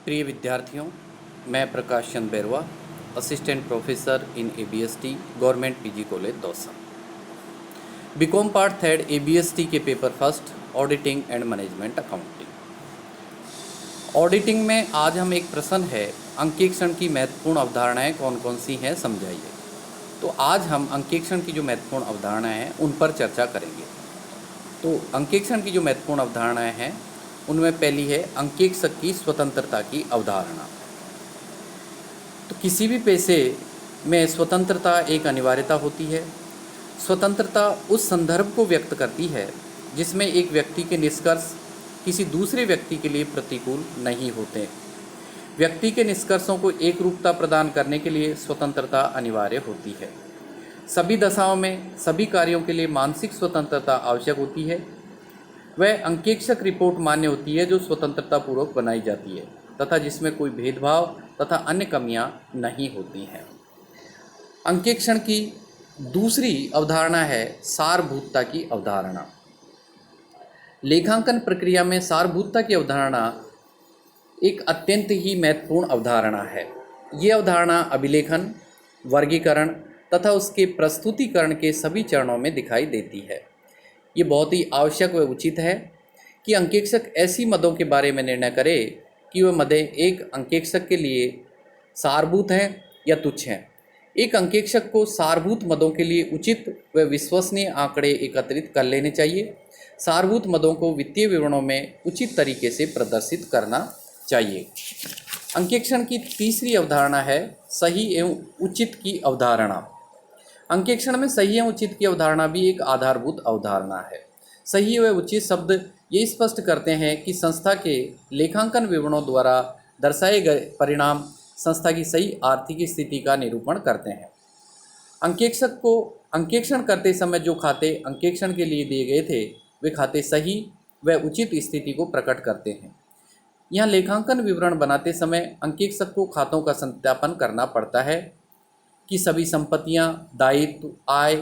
प्रिय विद्यार्थियों, मैं Prakash Chand Bairwa, assistant professor in ABST government PG college Dausa. BCom part third ABST के paper first auditing and management accounting. Auditing में आज हम एक प्रश्न है, अंकेक्षण की महत्वपूर्ण अवधारणाएं कौन कौन सी हैं समझाइए। तो आज हम अंकेक्षण की जो महत्वपूर्ण अवधारणाएं हैं उन पर चर्चा करेंगे। तो अंकेक्षण की जो महत्वपूर्ण अवधारणाएं हैं उनमें पहली है अंकेक्षक की स्वतंत्रता की अवधारणा। तो किसी भी पेशे में स्वतंत्रता एक अनिवार्यता होती है। स्वतंत्रता उस संदर्भ को व्यक्त करती है जिसमें एक व्यक्ति के निष्कर्ष किसी दूसरे व्यक्ति के लिए प्रतिकूल नहीं होते। व्यक्ति के निष्कर्षों को एक रूपता प्रदान करने के लिए स्वतंत्रता अनिवार्य होती है। सभी दशाओं में सभी कार्यों के लिए मानसिक स्वतंत्रता आवश्यक होती है। वह अंकेक्षक रिपोर्ट मान्य होती है जो स्वतंत्रता पूर्वक बनाई जाती है तथा जिसमें कोई भेदभाव तथा अन्य कमियां नहीं होती हैं। अंकेक्षण की दूसरी अवधारणा है सारभूतता की अवधारणा। लेखांकन प्रक्रिया में सारभूतता की अवधारणा एक अत्यंत ही महत्वपूर्ण अवधारणा है। ये अवधारणा अभिलेखन, वर्गीकरण तथा उसके प्रस्तुतिकरण के सभी चरणों में दिखाई देती है। ये बहुत ही आवश्यक व उचित है कि अंकेक्षक ऐसी मदों के बारे में निर्णय करे कि वह मदें एक अंकेक्षक के लिए सारभूत हैं या तुच्छ हैं। एक अंकेक्षक को सारभूत मदों के लिए उचित व विश्वसनीय आंकड़े एकत्रित कर लेने चाहिए। सारभूत मदों को वित्तीय विवरणों में उचित तरीके से प्रदर्शित करना चाहिए। अंकेक्षण की तीसरी अवधारणा है सही एवं उचित की अवधारणा। अंकेक्षण में सही एवं उचित की अवधारणा भी एक आधारभूत अवधारणा है। सही व उचित शब्द ये स्पष्ट करते हैं कि संस्था के लेखांकन विवरणों द्वारा दर्शाए गए परिणाम संस्था की सही आर्थिक स्थिति का निरूपण करते हैं। अंकेक्षक को अंकेक्षण करते समय जो खाते अंकेक्षण के लिए दिए गए थे वे खाते सही व उचित स्थिति को प्रकट करते हैं। यहाँ लेखांकन विवरण बनाते समय अंकेक्षक को खातों का सत्यापन करना पड़ता है कि सभी संपत्तियां, दायित्व, आय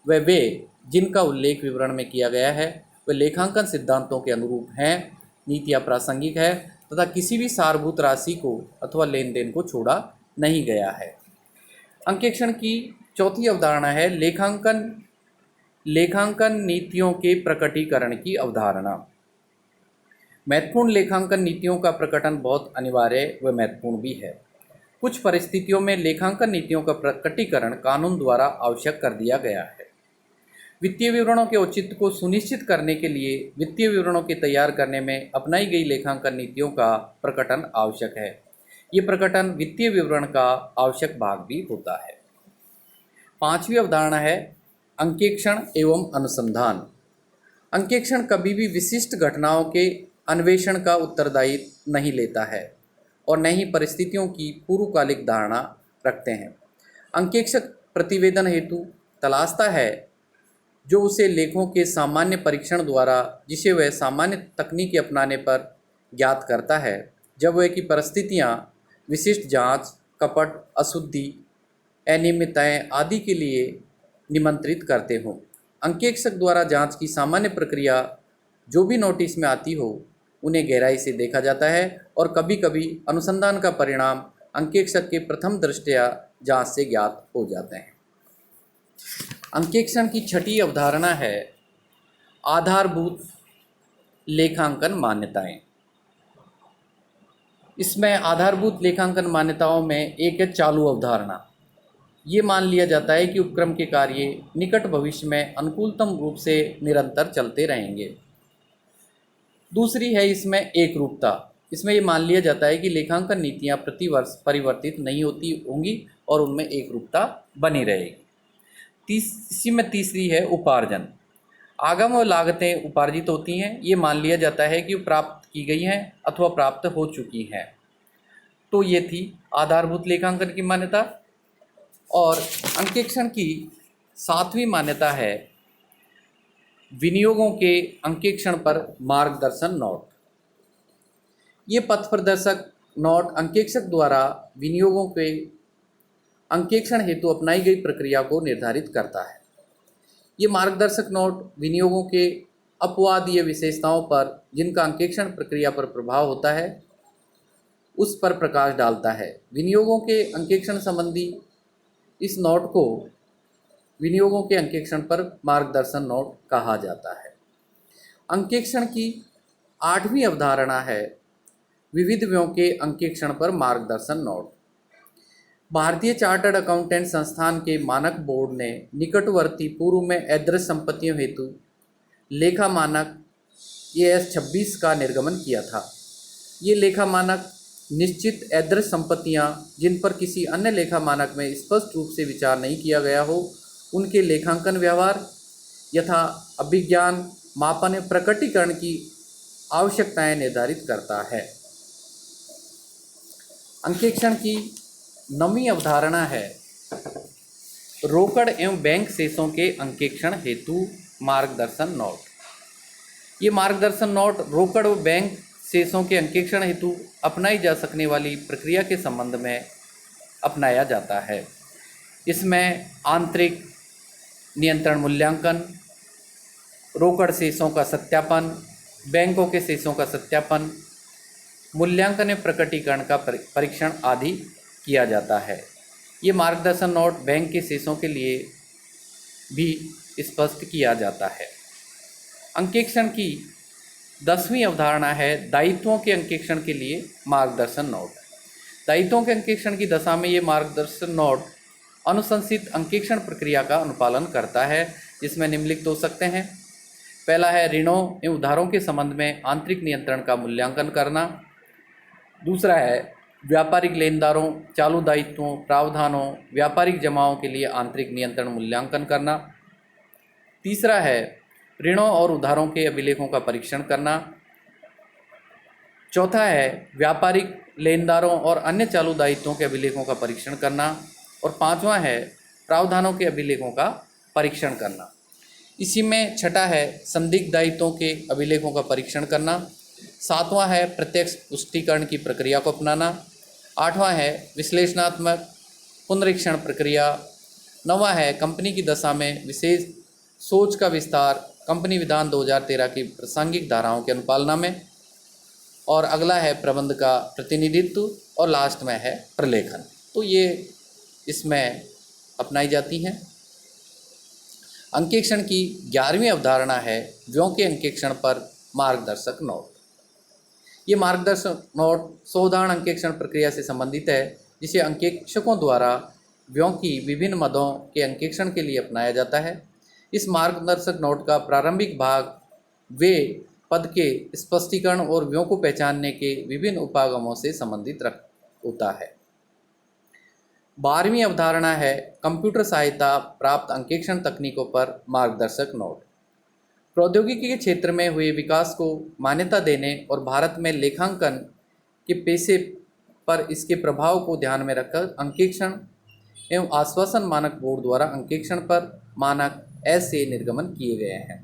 व व्यय जिनका उल्लेख विवरण में किया गया है वे लेखांकन सिद्धांतों के अनुरूप हैं, नीतियां प्रासंगिक है तथा किसी भी सारभूत राशि को अथवा लेन देन को छोड़ा नहीं गया है। अंकेक्षण की चौथी अवधारणा है लेखांकन नीतियों के प्रकटीकरण की अवधारणा। महत्वपूर्ण लेखांकन नीतियों का प्रकटन बहुत अनिवार्य व महत्वपूर्ण भी है। कुछ परिस्थितियों में लेखांकन नीतियों का प्रकटीकरण कानून द्वारा आवश्यक कर दिया गया है। वित्तीय विवरणों के औचित्य को सुनिश्चित करने के लिए वित्तीय विवरणों के तैयार करने में अपनाई गई लेखांकन नीतियों का प्रकटन आवश्यक है। ये प्रकटन वित्तीय विवरण का आवश्यक भाग भी होता है। पांचवी अवधारणा है अंकेक्षण एवं अनुसंधान। अंकेक्षण कभी भी विशिष्ट घटनाओं के अन्वेषण का उत्तरदायित्व नहीं लेता है और न ही परिस्थितियों की पूर्वकालिक धारणा रखते हैं। अंकेक्षक प्रतिवेदन हेतु तलाशता है जो उसे लेखों के सामान्य परीक्षण द्वारा जिसे वह सामान्य तकनीकी अपनाने पर ज्ञात करता है, जब वह की परिस्थितियाँ विशिष्ट जांच, कपट, अशुद्धि, अनियमितताएं आदि के लिए निमंत्रित करते हों। अंकेक्षक द्वारा जांच की सामान्य प्रक्रिया जो भी नोटिस में आती हो उन्हें गहराई से देखा जाता है और कभी कभी अनुसंधान का परिणाम अंकेक्षक के प्रथम दृष्टया जांच से ज्ञात हो जाते हैं। अंकेक्षण की छठी अवधारणा है आधारभूत लेखांकन मान्यताएं। इसमें आधारभूत लेखांकन मान्यताओं में एक है चालू अवधारणा। ये मान लिया जाता है कि उपक्रम के कार्य निकट भविष्य में अनुकूलतम रूप से निरंतर चलते रहेंगे। दूसरी है इसमें एक रूपता। इसमें ये मान लिया जाता है कि लेखांकन नीतियाँ प्रतिवर्ष परिवर्तित नहीं होती होंगी और उनमें एक रूपता बनी रहेगी। इसी में तीसरी है उपार्जन। आगम और लागतें उपार्जित होती हैं। ये मान लिया जाता है कि वो प्राप्त की गई हैं अथवा प्राप्त हो चुकी हैं। तो ये थी आधारभूत लेखांकन की मान्यता। और अंकेक्षण की सातवीं मान्यता है विनियोगों के अंकेक्षण पर मार्गदर्शन नोट। ये पथ प्रदर्शक नोट अंकेक्षक द्वारा विनियोगों के अंकेक्षण हेतु अपनाई गई प्रक्रिया को निर्धारित करता है। ये मार्गदर्शक नोट विनियोगों के अपवादीय विशेषताओं पर जिनका अंकेक्षण प्रक्रिया पर प्रभाव होता है उस पर प्रकाश डालता है। विनियोगों के अंकेक्षण संबंधी इस नोट को विनियोगों के अंकेक्षण पर मार्गदर्शन नोट कहा जाता है। अंकेक्षण की 8वीं अवधारणा है विविध व्ययों के अंकेक्षण पर मार्गदर्शन नोट। भारतीय चार्टर्ड अकाउंटेंट संस्थान के मानक बोर्ड ने निकटवर्ती पूर्व में अदृश्य संपत्तियों हेतु लेखा मानक AS 26 का निर्गमन किया था। ये लेखा मानक निश्चित अदृश्य संपत्तियां जिन पर किसी अन्य लेखा मानक में स्पष्ट रूप से विचार नहीं किया गया हो, उनके लेखांकन व्यवहार यथा अभिज्ञान, मापन एवं प्रकटीकरण की आवश्यकताएं निर्धारित करता है। अंकेक्षण की 9वीं अवधारणा है रोकड़ एवं बैंक शेषों के अंकेक्षण हेतु मार्गदर्शन नोट। ये मार्गदर्शन नोट रोकड़ व बैंक शेषों के अंकेक्षण हेतु अपनाई जा सकने वाली प्रक्रिया के संबंध में अपनाया जाता है। इसमें आंतरिक नियंत्रण मूल्यांकन, रोकड़ शेषों का सत्यापन, बैंकों के शेषों का सत्यापन, मूल्यांकन एवं प्रकटीकरण का परीक्षण आदि किया जाता है। ये मार्गदर्शन नोट बैंक के शेषों के लिए भी स्पष्ट किया जाता है। अंकेक्षण की 10वीं अवधारणा है दायित्वों के अंकेक्षण के लिए मार्गदर्शन नोट। दायित्वों के अंकेक्षण की दशा में ये मार्गदर्शन नोट अनुशंसित अंकेक्षण प्रक्रिया का अनुपालन करता है, जिसमें निम्नलिखित हो सकते हैं। पहला है ऋणों एवं उधारों के संबंध में आंतरिक नियंत्रण का मूल्यांकन करना। दूसरा है व्यापारिक लेनदारों, चालू दायित्वों, प्रावधानों, व्यापारिक जमाओं के लिए आंतरिक नियंत्रण मूल्यांकन करना। तीसरा है ऋणों और उधारों के अभिलेखों का परीक्षण करना। चौथा है व्यापारिक लेनदारों और अन्य चालू दायित्वों के अभिलेखों का परीक्षण करना। और पांचवा है प्रावधानों के अभिलेखों का परीक्षण करना। इसी में छठा है संदिग्ध दायित्वों के अभिलेखों का परीक्षण करना। सातवां है प्रत्यक्ष पुष्टिकरण की प्रक्रिया को अपनाना। आठवां है विश्लेषणात्मक पुनरीक्षण प्रक्रिया। नौवां है कंपनी की दशा में विशेष सोच का विस्तार कंपनी विधान 2013 की प्रासंगिक धाराओं के अनुपालना में। और अगला है प्रबंध का प्रतिनिधित्व और लास्ट में है प्रलेखन। तो ये इसमें अपनाई जाती हैं। अंकेक्षण की 11वीं अवधारणा है व्ययों के अंकेक्षण पर मार्गदर्शक नोट। ये मार्गदर्शक नोट साधारण अंकेक्षण प्रक्रिया से संबंधित है, जिसे अंकेक्षकों द्वारा व्ययों की विभिन्न मदों के अंकेक्षण के लिए अपनाया जाता है। इस मार्गदर्शक नोट का प्रारंभिक भाग वे पद के स्पष्टीकरण और व्ययों को पहचानने के विभिन्न उपागमों से संबंधित होता है। 12वीं अवधारणा है कंप्यूटर सहायता प्राप्त अंकेक्षण तकनीकों पर मार्गदर्शक नोट। प्रौद्योगिकी के क्षेत्र में हुए विकास को मान्यता देने और भारत में लेखांकन के पेशे पर इसके प्रभाव को ध्यान में रखकर अंकेक्षण एवं आश्वासन मानक बोर्ड द्वारा अंकेक्षण पर मानक ऐसे निर्गमन किए गए हैं।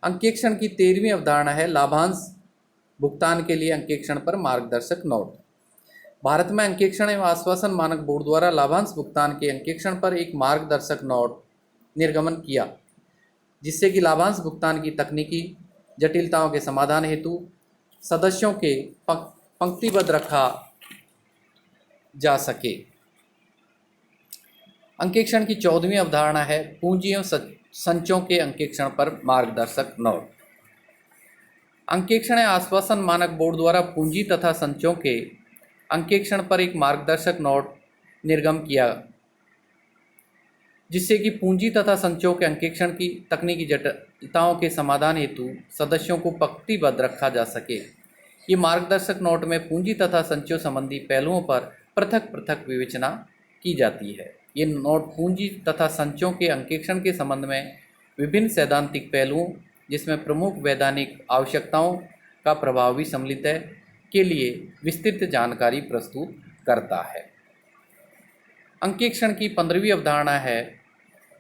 अंकेक्षण की 13वीं अवधारणा है लाभांश भुगतान के लिए अंकेक्षण पर मार्गदर्शक नोट। भारत में अंकेक्षण एवं आश्वासन मानक बोर्ड द्वारा लाभांश भुगतान के अंकेक्षण पर एक मार्गदर्शक नोट निर्गमन किया, जिससे कि लाभांश भुगतान की तकनीकी जटिलताओं के समाधान हेतु सदस्यों के पंक्तिबद्ध रखा जा सके। अंकेक्षण की 14वीं अवधारणा है पूंजी एवं संचयों के अंकेक्षण पर मार्गदर्शक नोट। अंकेक्षण एवं आश्वासन मानक बोर्ड द्वारा पूंजी तथा संचयों के अंकेक्षण पर एक मार्गदर्शक नोट निर्गम किया, जिससे कि पूंजी तथा संचयों के अंकेक्षण की तकनीकी जटिलताओं के समाधान हेतु सदस्यों को पंक्तिबद्ध रखा जा सके। ये मार्गदर्शक नोट में पूंजी तथा संचयों संबंधी पहलुओं पर पृथक पृथक विवेचना की जाती है। ये नोट पूंजी तथा संचयों के अंकेक्षण के संबंध में विभिन्न सैद्धांतिक पहलुओं, जिसमें प्रमुख वैधानिक आवश्यकताओं का प्रभाव भी सम्मिलित है, के लिए विस्तृत जानकारी प्रस्तुत करता है। अंकेक्षण की 15वीं अवधारणा है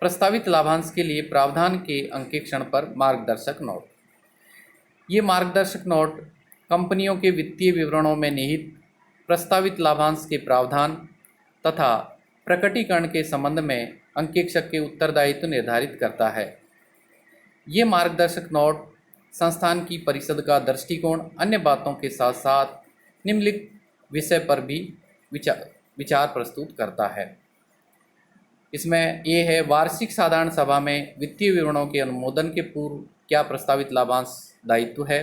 प्रस्तावित लाभांश के लिए प्रावधान के अंकेक्षण पर मार्गदर्शक नोट। ये मार्गदर्शक नोट कंपनियों के वित्तीय विवरणों में निहित प्रस्तावित लाभांश के प्रावधान तथा प्रकटीकरण के संबंध में अंकेक्षक के उत्तरदायित्व निर्धारित करता है। ये मार्गदर्शक नोट संस्थान की परिषद का दृष्टिकोण अन्य बातों के साथ साथ निम्नलिखित विषय पर भी विचार प्रस्तुत करता है। इसमें ये है, वार्षिक साधारण सभा में वित्तीय विवरणों के अनुमोदन के पूर्व क्या प्रस्तावित लाभांश दायित्व है।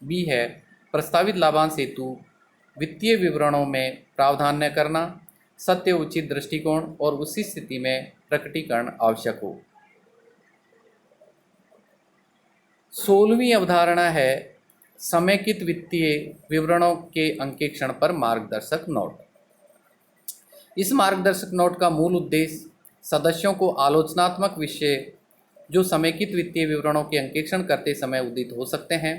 बी है, प्रस्तावित लाभांश हेतु वित्तीय विवरणों में प्रावधान करना सत्य उचित दृष्टिकोण और उसी स्थिति में प्रकटीकरण आवश्यक हो। 16वीं अवधारणा है समेकित वित्तीय विवरणों के अंकेक्षण पर मार्गदर्शक नोट। इस मार्गदर्शक नोट का मूल उद्देश्य सदस्यों को आलोचनात्मक विषय जो समेकित वित्तीय विवरणों के अंकेक्षण करते समय उदित हो सकते हैं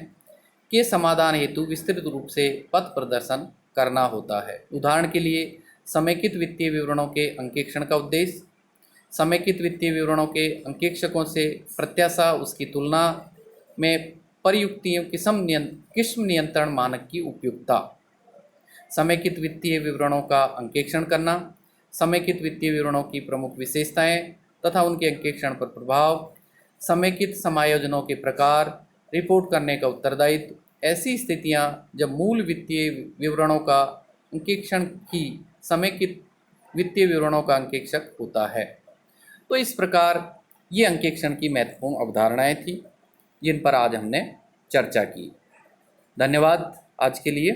के समाधान हेतु विस्तृत रूप से पथ प्रदर्शन करना होता है। उदाहरण के लिए, समेकित वित्तीय विवरणों के अंकेक्षण का उद्देश्य समेकित वित्तीय विवरणों के अंकेक्षकों से प्रत्याशा, उसकी तुलना में परियुक्तियों किस्म नियंत्रण मानक की उपयुक्तता, समेकित वित्तीय विवरणों का अंकेक्षण करना, समेकित वित्तीय विवरणों की प्रमुख विशेषताएं तथा उनके अंकेक्षण पर प्रभाव, समेकित समायोजनों के प्रकार, रिपोर्ट करने का उत्तरदायित्व, ऐसी स्थितियां जब मूल वित्तीय विवरणों का अंकेक्षण ही समेकित वित्तीय विवरणों का अंकेक्षक होता है। तो इस प्रकार ये अंकेक्षण की महत्वपूर्ण अवधारणाएं थी जिन पर आज हमने चर्चा की। धन्यवाद आज के लिए।